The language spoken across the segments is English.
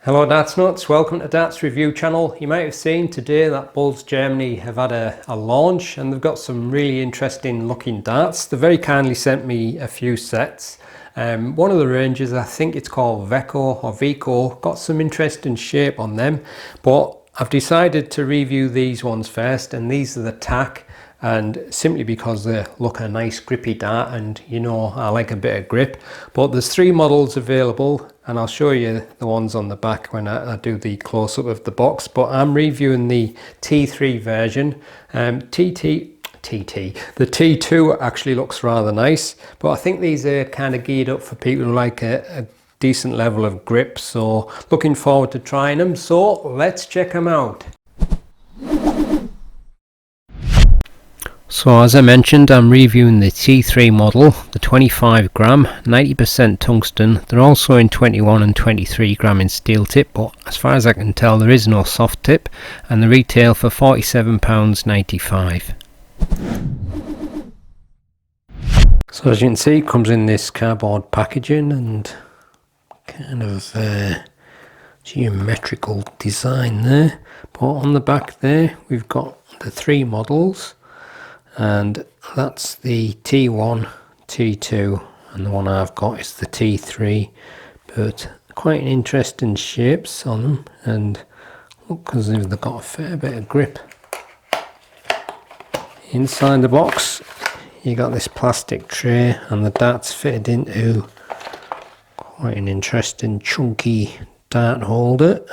Hello Darts Nutz, welcome to Darts Review channel. You might have seen today that Bulls Germany have had a launch and they've got some really interesting looking darts. They very kindly sent me a few sets. One of the ranges, I think it's called Veco or Vico, got some interesting shape on them, but I've decided to review these ones first, and these are the TAC, and simply because they look a nice grippy dart, and you know I like a bit of grip. But there's three models available and I'll show you the ones on the back when I do the close-up of the box, but I'm reviewing the T3 version. The T2 actually looks rather nice, but I think these are kind of geared up for people who like a decent level of grip, so looking forward to trying them. So let's check them out. So as I mentioned, I'm reviewing the T3 model, the 25 gram, 90% tungsten. They're also in 21 and 23 gram in steel tip, but as far as I can tell there is no soft tip, and the retail for £47.95. So as you can see, it comes in this cardboard packaging and kind of geometrical design there, but on the back there we've got the three models, and that's the T1, T2, and the one I've got is the T3, but quite an interesting shapes on them, and look as if they've got a fair bit of grip. Inside the box you got this plastic tray and the darts fitted into quite an interesting chunky dart holder.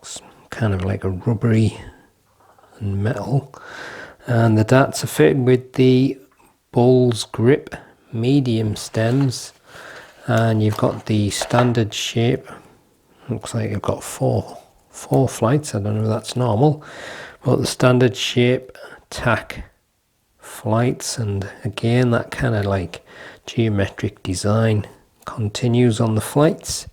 It's kind of like a rubbery and metal. And the darts are fitted with the Bulls grip medium stems, and you've got the standard shape. Looks like you've got four flights. I don't know if that's normal, but the standard shape TAC flights, and again that kind of like geometric design continues on the flights.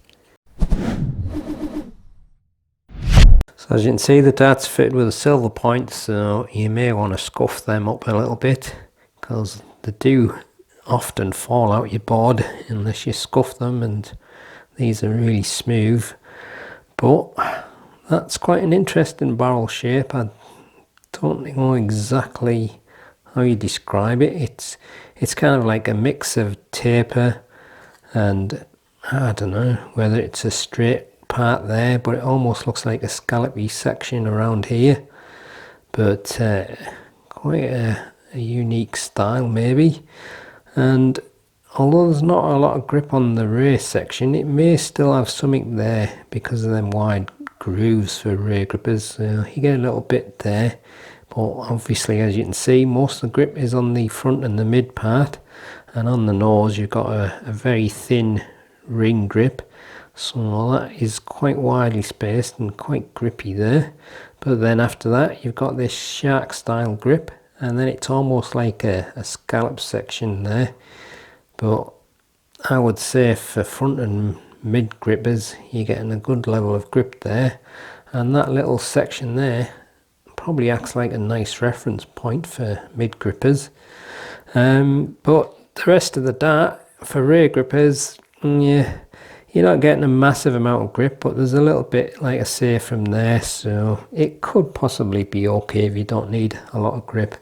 So as you can see, the darts fitted with a silver point, so you may want to scuff them up a little bit because they do often fall out your board unless you scuff them, and these are really smooth. But that's quite an interesting barrel shape. I don't know exactly how you describe it. It's kind of like a mix of taper and I don't know whether it's a straight part there, but it almost looks like a scallopy section around here, but quite a unique style maybe. And although there's not a lot of grip on the rear section, it may still have something there because of them wide grooves for rear grippers, so you get a little bit there. But obviously, as you can see, most of the grip is on the front and the mid part, and on the nose you've got a very thin ring grip, so that is quite widely spaced and quite grippy there. But then after that you've got this shark style grip, and then it's almost like a scallop section there. But I would say for front and mid grippers you're getting a good level of grip there, and that little section there probably acts like a nice reference point for mid grippers. But the rest of the dart for rear grippers, yeah, you're not getting a massive amount of grip, but there's a little bit, like I say, from there, so it could possibly be okay if you don't need a lot of grip.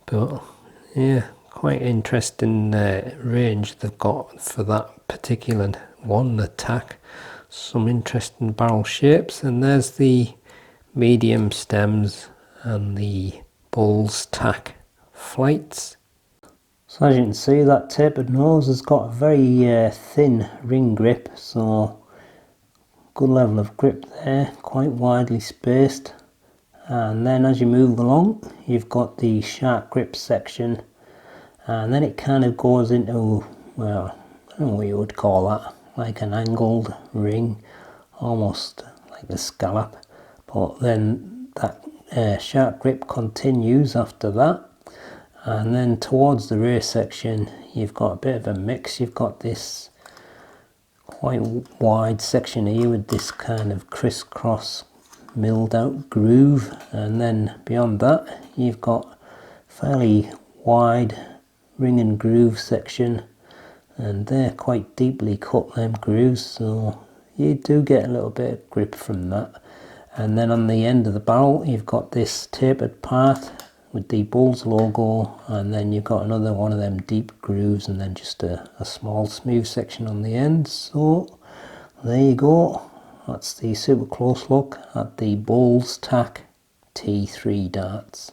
But yeah, quite interesting range they've got for that particular one, the TAC. Some interesting barrel shapes, and there's the medium stems and the Bulls TAC flights. So as you can see, that tapered nose has got a very thin ring grip, so good level of grip there, quite widely spaced. And then as you move along you've got the shark grip section, and then it kind of goes into, well, I don't know what you would call that, like an angled ring, almost like a scallop. But then that shark grip continues after that, and then towards the rear section you've got a bit of a mix. You've got this quite wide section here with this kind of crisscross milled out groove, and then beyond that you've got fairly wide ring and groove section, and they're quite deeply cut, them grooves, so you do get a little bit of grip from that. And then on the end of the barrel you've got this tapered part with the Bulls logo, and then you've got another one of them deep grooves, and then just a small smooth section on the end. So there you go, that's the super close look at the Bulls TAC T3 darts.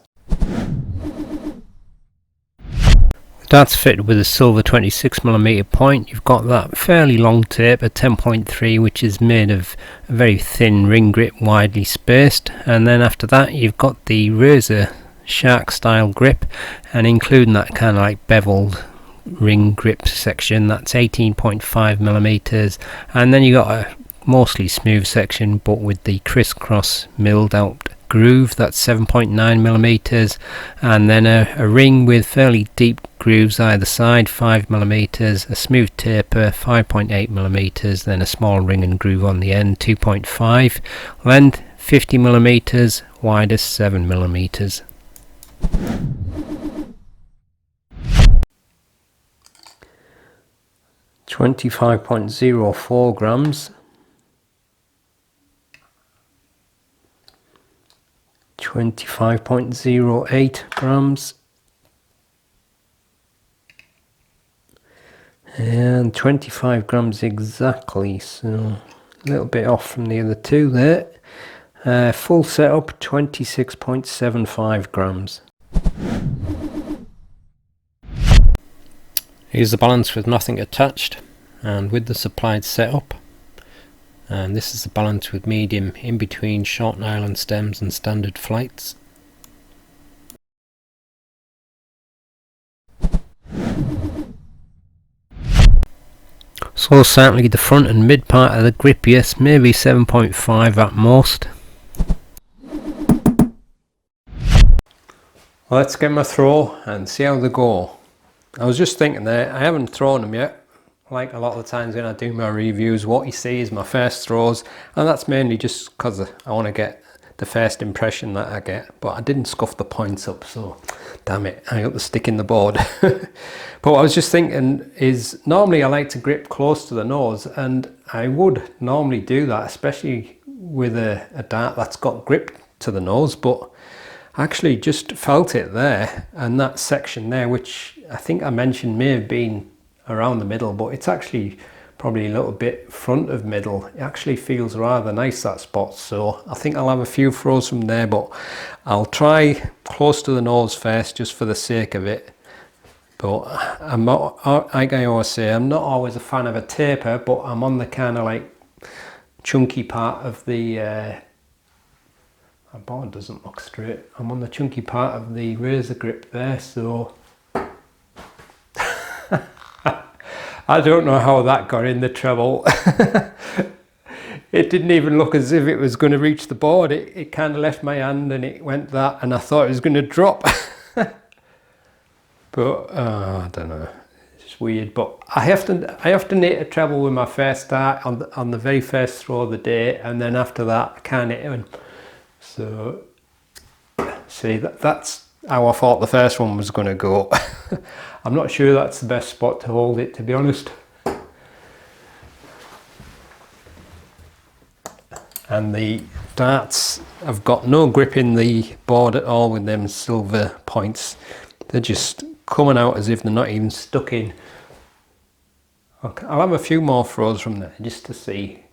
That's fitted with a silver 26mm point. You've got that fairly long tape at 10.3, which is made of a very thin ring grip, widely spaced. And then after that you've got the razor shark style grip, and including that kind of like beveled ring grip section, that's 18.5mm. And then you got a mostly smooth section but with the crisscross milled out groove, that's 7.9mm, and then a ring with fairly deep grooves either side, 5mm, a smooth taper, 5.8mm, then a small ring and groove on the end, 2.5, length 50mm, widest 7mm. $25.04 grams, 25.08 grams, and 25 grams exactly, so a little bit off from the other two there. Full setup 26.75 grams. Here's the balance with nothing attached and with the supplied setup. And this is the balance with medium in between short nylon stems and standard flights. So certainly the front and mid part of the grip, yes, maybe 7.5 at most. Well, let's get my throw and see how they go. I was just thinking there, I haven't thrown them yet. Like a lot of the times when I do my reviews, what you see is my first throws, and that's mainly just because I want to get the first impression that I get. But I didn't scuff the points up, so damn it, I got the stick in the board. But what I was just thinking is, normally I like to grip close to the nose, and I would normally do that, especially with a dart that's got grip to the nose, but I actually just felt it there, and that section there, which I think I mentioned may have been around the middle, but it's actually probably a little bit front of middle. It actually feels rather nice, that spot, so I think I'll have a few throws from there, but I'll try close to the nose first just for the sake of it. But I'm not, like I always say, I'm not always a fan of a taper, but I'm on the kind of like chunky part of the my board doesn't look straight. I'm on the chunky part of the razor grip there, so I don't know how that got in the treble. It didn't even look as if it was going to reach the board. It kind of left my hand and it went that, and I thought it was going to drop. But I don't know, it's just weird. But I often hit a treble with my first dart on the very first throw of the day, and then after that I can't hit one. So see, that's how I thought the first one was going to go. I'm not sure that's the best spot to hold it, to be honest. And the darts have got no grip in the board at all with them silver points. They're just coming out as if they're not even stuck in. Okay, I'll have a few more throws from there just to see.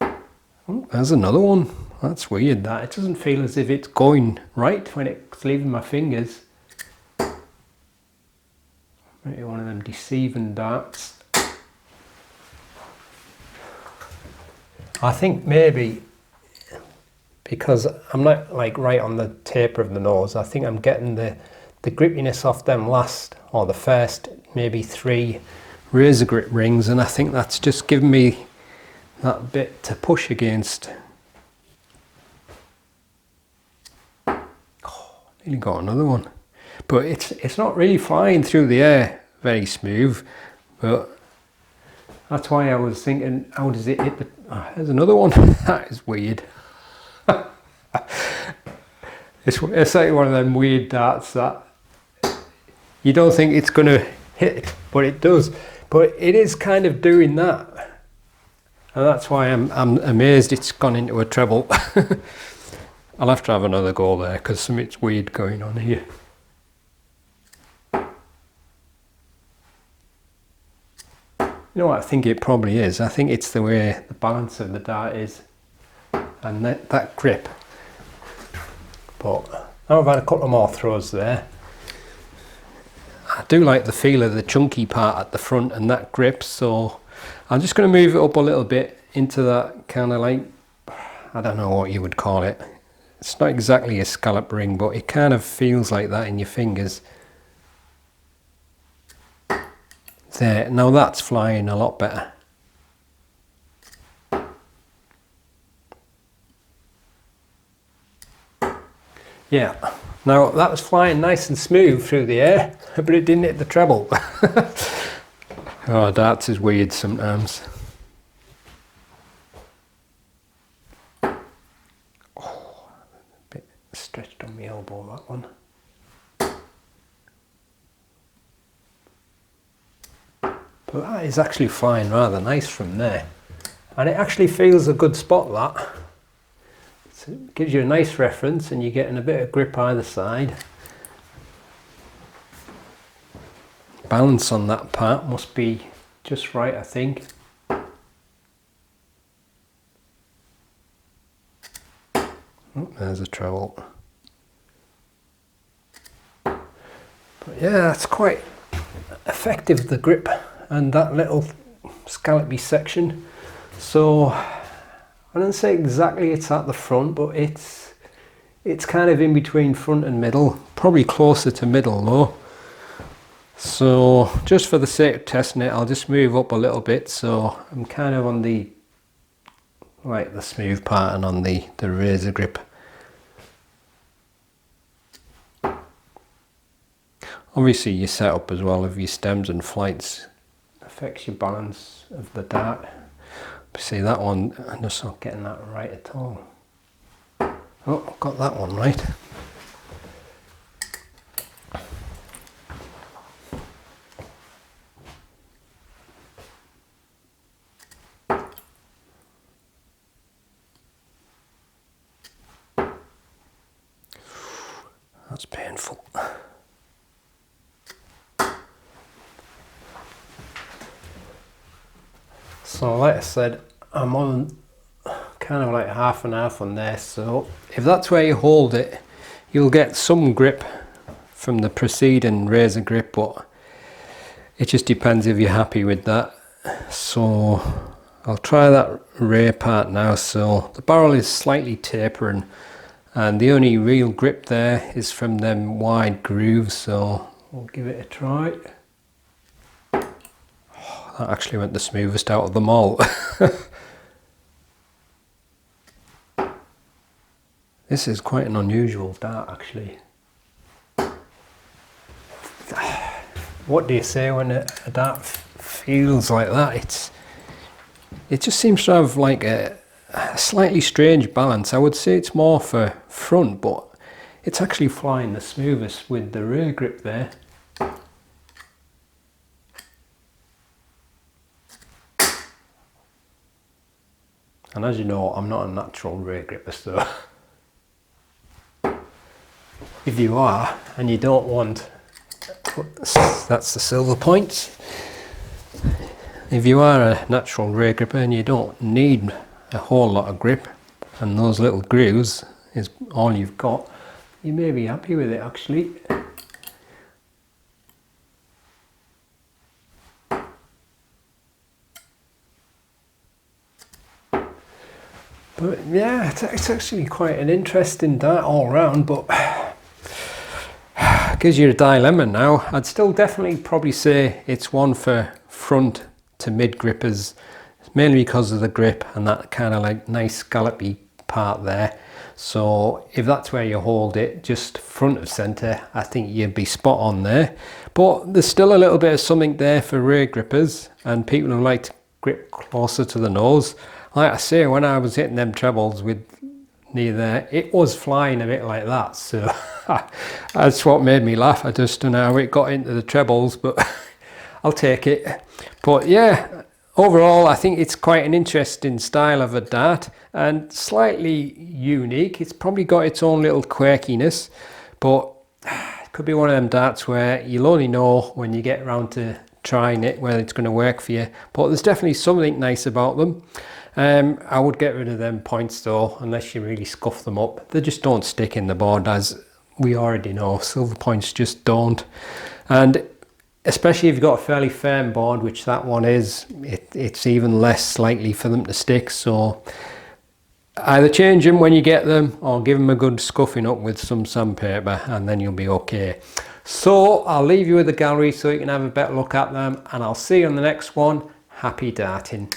Oh, there's another one. That's weird, that. It doesn't feel as if it's going right when it's leaving my fingers. Maybe one of them deceiving darts. I think maybe because I'm not like right on the taper of the nose, I think I'm getting the grippiness off them last, or the first maybe 3 razor grip rings, and I think that's just giving me that bit to push against. Oh, nearly got another one. But it's not really flying through the air very smooth, but that's why I was thinking, how does it hit the... Oh, there's another one. That is weird. It's like one of them weird darts that you don't think it's going to hit, but it does. But it is kind of doing that. And that's why I'm amazed it's gone into a treble. I'll have to have another go there because something's weird going on here. You know what I think it probably is? I think it's the way the balance of the dart is and that grip. But I've had a couple more throws there. I do like the feel of the chunky part at the front and that grip, so I'm just going to move it up a little bit into that kind of like, I don't know what you would call it. It's not exactly a scallop ring, but it kind of feels like that in your fingers. There, now that's flying a lot better. Yeah, now that was flying nice and smooth through the air, but it didn't hit the treble. Oh, darts is weird sometimes. Oh, a bit stretched on my elbow, that one. But that is actually flying rather nice from there. And it actually feels a good spot, that. So it gives you a nice reference and you're getting a bit of grip either side. Balance on that part must be just right, I think. Oh, there's a treble. But yeah, that's quite effective, the grip and that little scallopy section. So I don't say exactly it's at the front, but it's kind of in between front and middle, probably closer to middle though. So just for the sake of testing it, I'll just move up a little bit so I'm kind of on the the smooth part and on the razor grip. Obviously your setup as well of your stems and flights affects your balance of the dart. See that one, I'm just not getting that right at all. Oh, I've got that one right. That's painful. So like I said, I'm on kind of like half and half on there, so if that's where you hold it, you'll get some grip from the preceding razor grip, but it just depends if you're happy with that. So I'll try that rear part now. So the barrel is slightly tapering and the only real grip there is from them wide grooves, so we'll give it a try. That actually went the smoothest out of them all. This is quite an unusual dart actually. What do you say when a dart feels like that? It just seems to have like a slightly strange balance. I would say it's more for front, but it's actually flying the smoothest with the rear grip there. And as you know, I'm not a natural rear gripper, so if you are and you don't want, that's the silver points. If you are a natural rear gripper and you don't need a whole lot of grip and those little grooves is all you've got, you may be happy with it actually. But yeah, it's actually quite an interesting dart all round, but gives you a dilemma now. I'd still definitely probably say it's one for front to mid grippers, mainly because of the grip and that kind of like nice scallopy part there. So if that's where you hold it, just front of center, I think you'd be spot on there. But there's still a little bit of something there for rear grippers and people who like to grip closer to the nose. Like I say, when I was hitting them trebles with near there, it was flying a bit like that, so that's what made me laugh. I just don't know how it got into the trebles, but I'll take it. But yeah, Overall, I think it's quite an interesting style of a dart and slightly unique. It's probably got its own little quirkiness, but it could be one of them darts where you'll only know when you get around to trying it whether it's going to work for you. But there's definitely something nice about them. I would get rid of them points though, unless you really scuff them up. They just don't stick in the board, as we already know. Silver points just don't. And especially if you've got a fairly firm board, which that one is, it's even less likely for them to stick. So either change them when you get them or give them a good scuffing up with some sandpaper, and then you'll be okay. So I'll leave you with the gallery so you can have a better look at them, and I'll see you on the next one. Happy darting.